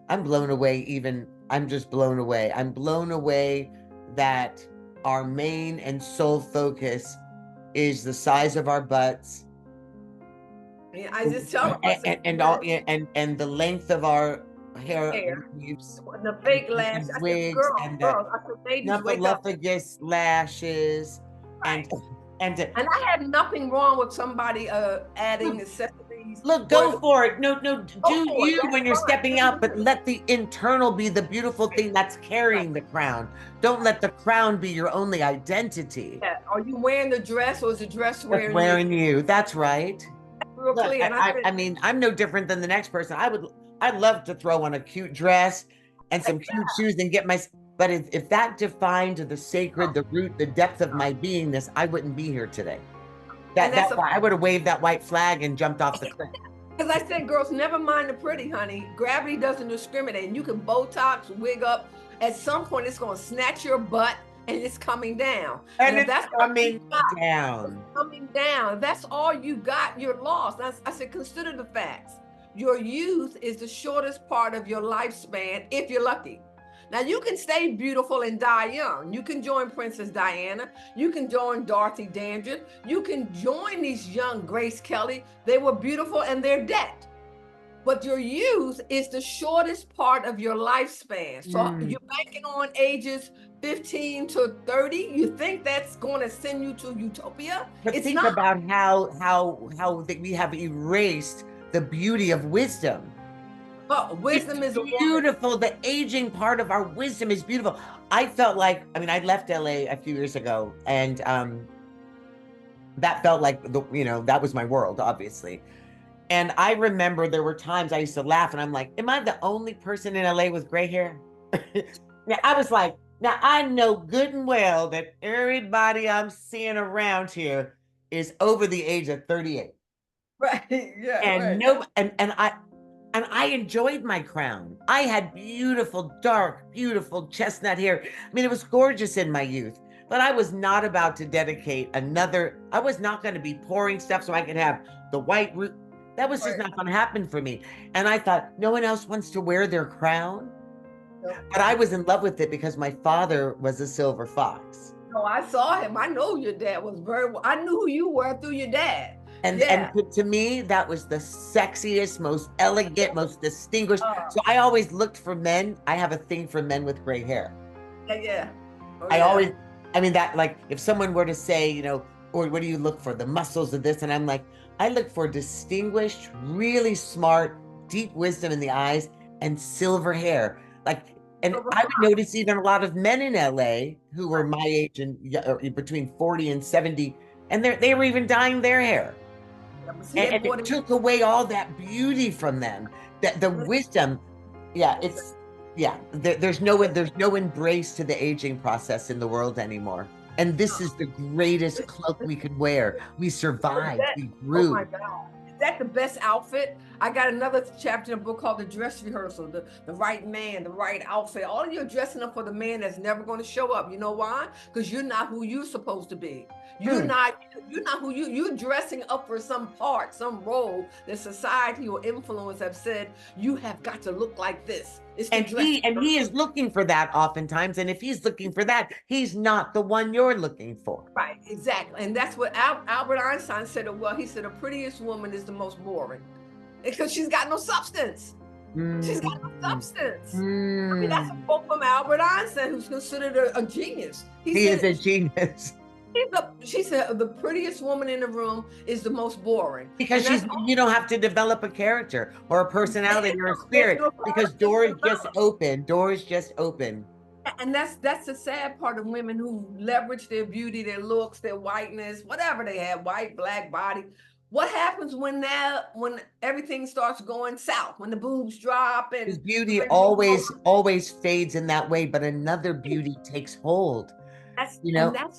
I'm blown away even. I'm just blown away. I'm blown away that our main and sole focus is the size of our butts, I just tell them, I said, and the length of our hair hair, weaves the fake lash. and I said, wigs and the girls, I said, ladies, wake up. snuffleupagus lashes Right. and And I had nothing wrong with somebody adding accessories. look, go for it. No, Go do for it. you That's when you're fine. stepping out, but let the internal be the beautiful thing that's Right. carrying the crown. Don't let the crown be your only identity. Yeah. Are you wearing the dress, or is the dress That's wearing you? wearing you. That's right. Real Look, clear. And I said, I mean, I'm no different than the next person. I'd love to throw on a cute dress and some cute shoes and get my, but if that defined the sacred, the root, the depth of my beingness, I wouldn't be here today. and that's I would have waved that white flag and jumped off the cliff. because I said, girls, never mind the pretty, honey. Gravity doesn't discriminate. And you can Botox, wig up. At some point, it's going to snatch your butt and it's coming down. And if it's that's coming down. coming down, if that's all you got, you're lost. I said, consider the facts. Your youth is the shortest part of your lifespan if you're lucky. Now, you can stay beautiful and die young. You can join Princess Diana. You can join Dorothy Dandridge. You can join these young Grace Kelly. They were beautiful and they're dead. But your youth is the shortest part of your lifespan. So you're banking on ages 15 to 30. You think that's going to send you to utopia? But It's think not. about how we have erased the beauty of wisdom. Wisdom is beautiful. The aging part of our wisdom is beautiful. I felt like, I mean, I left LA a few years ago, and that felt like that was my world, obviously. And I remember there were times I used to laugh, and I'm like, am I the only person in LA with gray hair? Now, I was like, now I know good and well that everybody I'm seeing around here is over the age of 38. Right. Yeah. And right. and I enjoyed my crown. I had beautiful, dark, beautiful chestnut hair. I mean, it was gorgeous in my youth, but I was not about to dedicate I was not going to be pouring stuff so I could have the white root. That was just not going to happen for me. And I thought, no one else wants to wear their crown. But I was in love with it because my father was a silver fox. Oh, I saw him. I know your dad was I knew who you were through your dad. And to me, that was the sexiest, most elegant, most distinguished. So I always looked for men. I have a thing for men with gray hair. Yeah. I mean, that, like, if someone were to say, or what do you look for? The muscles of this. And I'm like, I look for distinguished, really smart, deep wisdom in the eyes and silver hair. And I would notice even a lot of men in LA who were my age and between 40 and 70, and they were even dyeing their hair. And it took away all that beauty from them, the wisdom. There's no embrace to the aging process in the world anymore. And this is the greatest cloak we could wear. We survived. We grew. Oh my God. that the best outfit? I got another chapter in a book called The Dress Rehearsal, the right man, the right outfit. All of you are dressing up for the man that's never going to show up. You know why? Because you're not who you're supposed to be. You're not who you're dressing up for some part, some role that society or influence have said you have got to look like this. It's the And he is looking for that oftentimes. And if he's looking for that, he's not the one you're looking for. Right, exactly. And that's what Albert Einstein said. Well, he said the prettiest woman is the most boring because she's got no substance. She's got no substance. I mean, that's a quote from Albert Einstein, who's considered a genius. He is a genius. She said the prettiest woman in the room is the most boring. Because you don't have to develop a character or a personality or a spirit, because doors just open. Doors just open. And that's the sad part of women who leverage their beauty, their looks, their whiteness, whatever they have, white, black body. What happens when everything starts going south, when the boobs drop? And because beauty always fades in that way, but another beauty takes hold.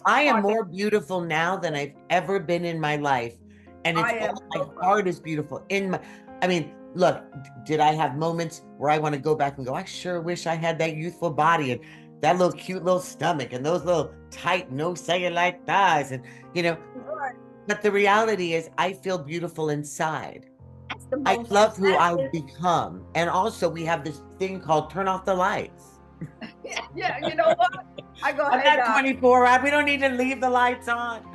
I am more beautiful now than I've ever been in my life. And my heart is beautiful. Look, did I have moments where I want to go back and go, I sure wish I had that youthful body and that little cute little stomach and those little tight, no cellulite thighs. And, but the reality is I feel beautiful inside. I love who I've become. And also we have this thing called turn off the lights. Yeah, you know what? I'm not 24. We don't need to leave the lights on.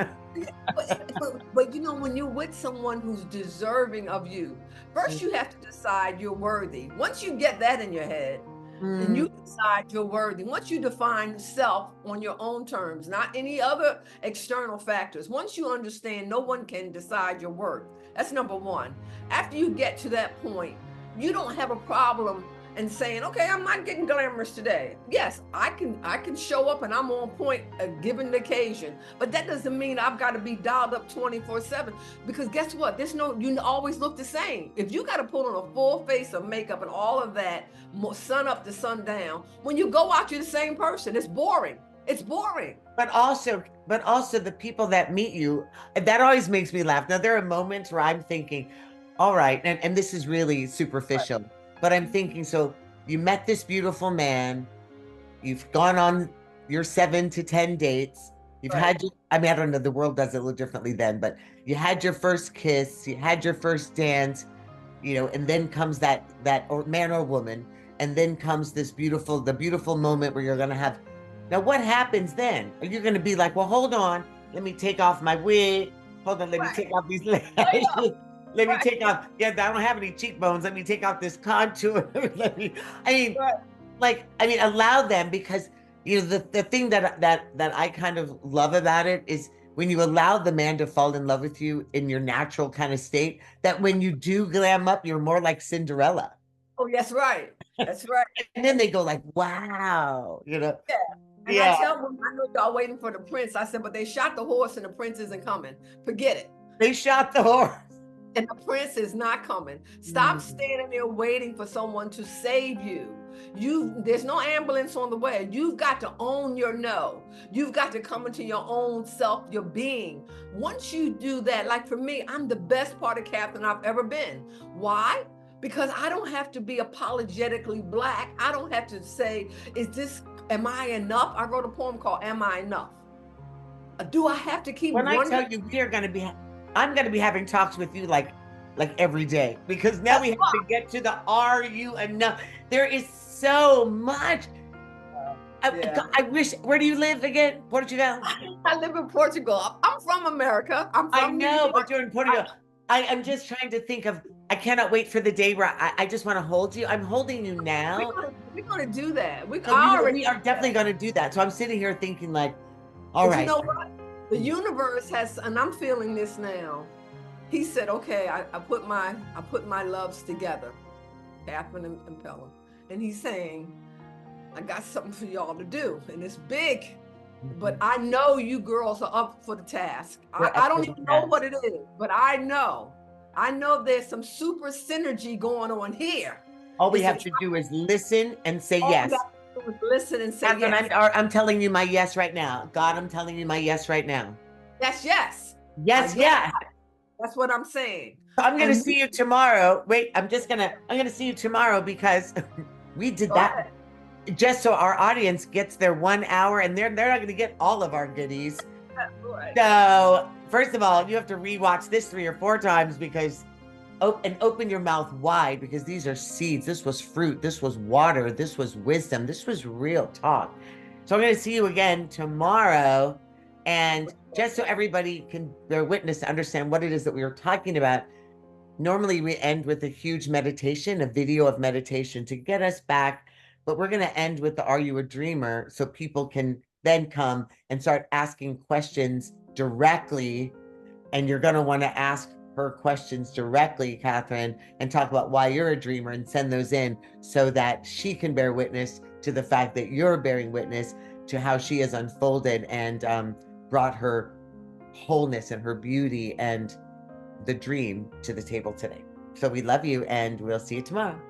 but when you're with someone who's deserving of you, first you have to decide you're worthy. Once you get that in your head, and you decide you're worthy. Once you define self on your own terms, not any other external factors. Once you understand no one can decide your worth. That's number one. After you get to that point, you don't have a problem and saying, okay, I'm not getting glamorous today. Yes, I can show up and I'm on point given the occasion, but that doesn't mean I've got to be dialed up 24/7, because guess what? You always look the same. If you got to put on a full face of makeup and all of that, sun up to sundown, when you go out, you're the same person. It's boring. It's boring. But also the people that meet you, that always makes me laugh. Now, there are moments where I'm thinking, all right, and this is really superficial. Right. But I'm thinking, so you met this beautiful man, you've gone on your 7 to 10 dates, you've had I don't know, the world does it a little differently then, but you had your first kiss, you had your first dance, and then comes that or man or woman, and then comes the beautiful moment where you're going to have. Now, what happens then? Are you going to be like, well, hold on, let me take off my wig, hold on, let me take off these lashes. Let me take off, I don't have any cheekbones. Let me take off this contour. Allow them, because, the thing that I kind of love about it is when you allow the man to fall in love with you in your natural kind of state, that when you do glam up, you're more like Cinderella. Oh, that's right. That's right. And then they go like, wow, Yeah. And I tell them, I know y'all waiting for the prince. I said, but they shot the horse and the prince isn't coming. Forget it. They shot the horse. And the prince is not coming. Stop standing there waiting for someone to save you. There's no ambulance on the way. You've got to own your no. You've got to come into your own self, your being. Once you do that, like for me, I'm the best part of Katherine I've ever been. Why? Because I don't have to be apologetically Black. I don't have to say, am I enough? I wrote a poem called Am I Enough? Do I have to keep wondering? When I tell you I'm going to be having talks with you like every day, because now we have to get to the are you enough? There is so much. I wish, where do you live again? Portugal? I live in Portugal. I'm from America. I know, but you're in Portugal. I'm just trying to think of, I cannot wait for the day where I just want to hold you. I'm holding you now. We're going to do that. We are definitely going to do that. So I'm sitting here thinking like, all right. You know what? The universe has, and I'm feeling this now. He said, okay, I put my loves together, Katherine and Pelham. And he's saying, I got something for y'all to do. And it's big, but I know you girls are up for the task. I don't even know what it is, but I know there's some super synergy going on here. All we have to do is listen and say yes. Listen and say Katherine, yes. I'm telling you my yes right now. God, I'm telling you my yes right now. That's yes. Yes, yes. That's what I'm saying. I'm going to And see you tomorrow. Wait, I'm going to see you tomorrow because we did that just so our audience gets their 1 hour, and they're not going to get all of our goodies. So first of all, you have to rewatch this 3 or 4 times because open your mouth wide, because these are seeds. This was fruit. This was water. This was wisdom. This was real talk. So I'm going to see you again tomorrow. And just so everybody can bear witness to understand what it is that we were talking about, normally we end with a huge meditation, a video of meditation to get us back. But we're going to end with the Are You a Dreamer? So people can then come and start asking questions directly. And you're going to want to ask her questions directly, Katherine, and talk about why you're a dreamer and send those in so that she can bear witness to the fact that you're bearing witness to how she has unfolded and brought her wholeness and her beauty and the dream to the table today. So we love you, and we'll see you tomorrow.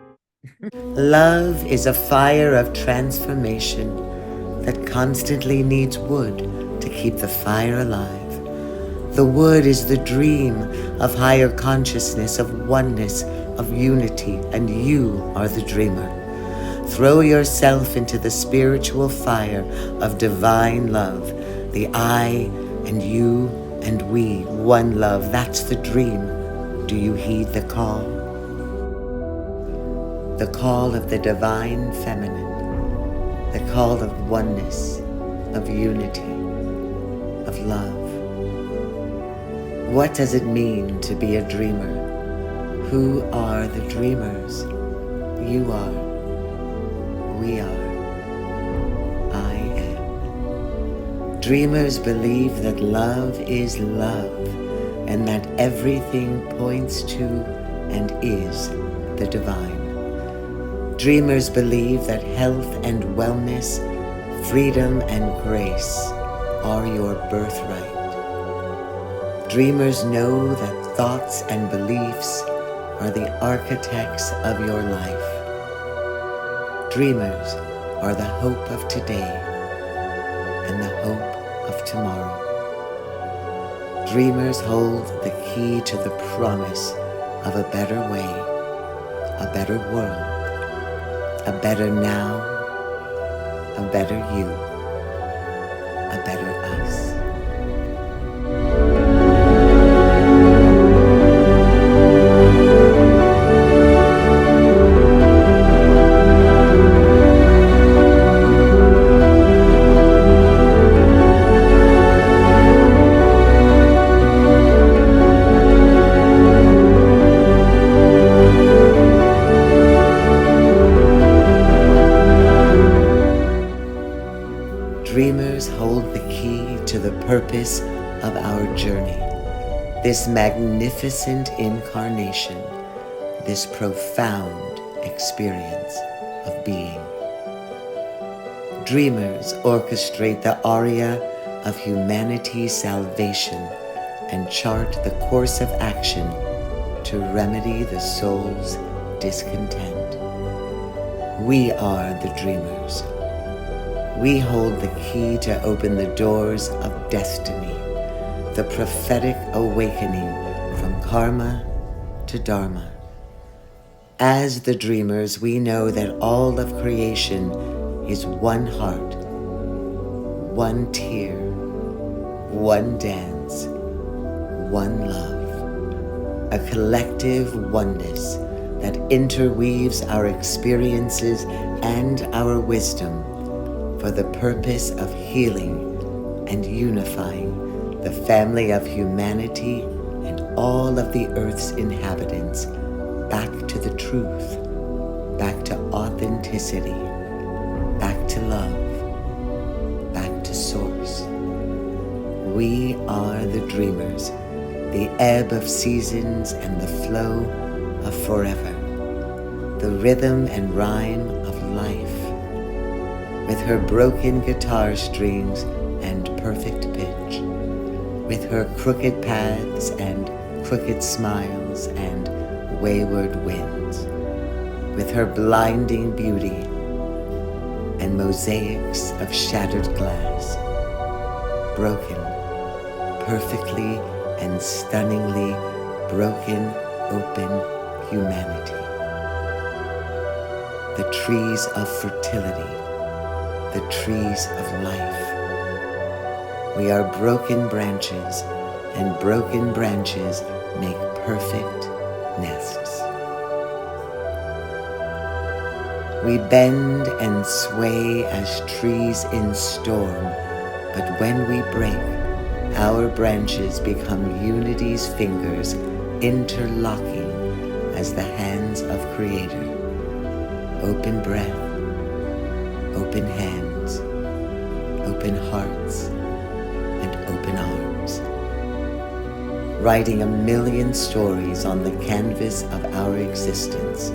Love is a fire of transformation that constantly needs wood to keep the fire alive. The wood is the dream of higher consciousness, of oneness, of unity, and you are the dreamer. Throw yourself into the spiritual fire of divine love, the I and you and we, one love. That's the dream. Do you heed the call? The call of the divine feminine, the call of oneness, of unity, of love. What does it mean to be a dreamer? Who are the dreamers? You are. We are. I am. Dreamers believe that love is love, and that everything points to and is the divine. Dreamers believe that health and wellness, freedom and grace are your birthright. Dreamers know that thoughts and beliefs are the architects of your life. Dreamers are the hope of today and the hope of tomorrow. Dreamers hold the key to the promise of a better way, a better world, a better now, a better you, a better us. Dreamers hold the key to the purpose of our journey, this magnificent incarnation, this profound experience of being. Dreamers orchestrate the aria of humanity's salvation and chart the course of action to remedy the soul's discontent. We are the dreamers. We hold the key to open the doors of destiny, the prophetic awakening from karma to dharma. As the dreamers, we know that all of creation is one heart, one tear, one dance, one love, a collective oneness that interweaves our experiences and our wisdom for the purpose of healing and unifying the family of humanity and all of the earth's inhabitants back to the truth, back to authenticity, back to love, back to source. We are the dreamers, the ebb of seasons and the flow of forever, the rhythm and rhyme of life, with her broken guitar strings and perfect pitch, with her crooked paths and crooked smiles and wayward winds, with her blinding beauty and mosaics of shattered glass, broken, perfectly and stunningly broken open humanity. The trees of fertility, the trees of life. We are broken branches, and broken branches make perfect nests. We bend and sway as trees in storm, but when we break, our branches become unity's fingers, interlocking as the hands of Creator. Open breath, open hands, open hearts, and open arms. Writing 1,000,000 stories on the canvas of our existence.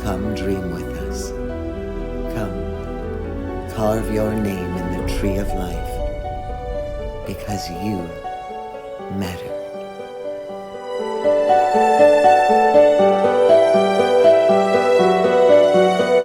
Come dream with us. Come, carve your name in the tree of life, because you matter.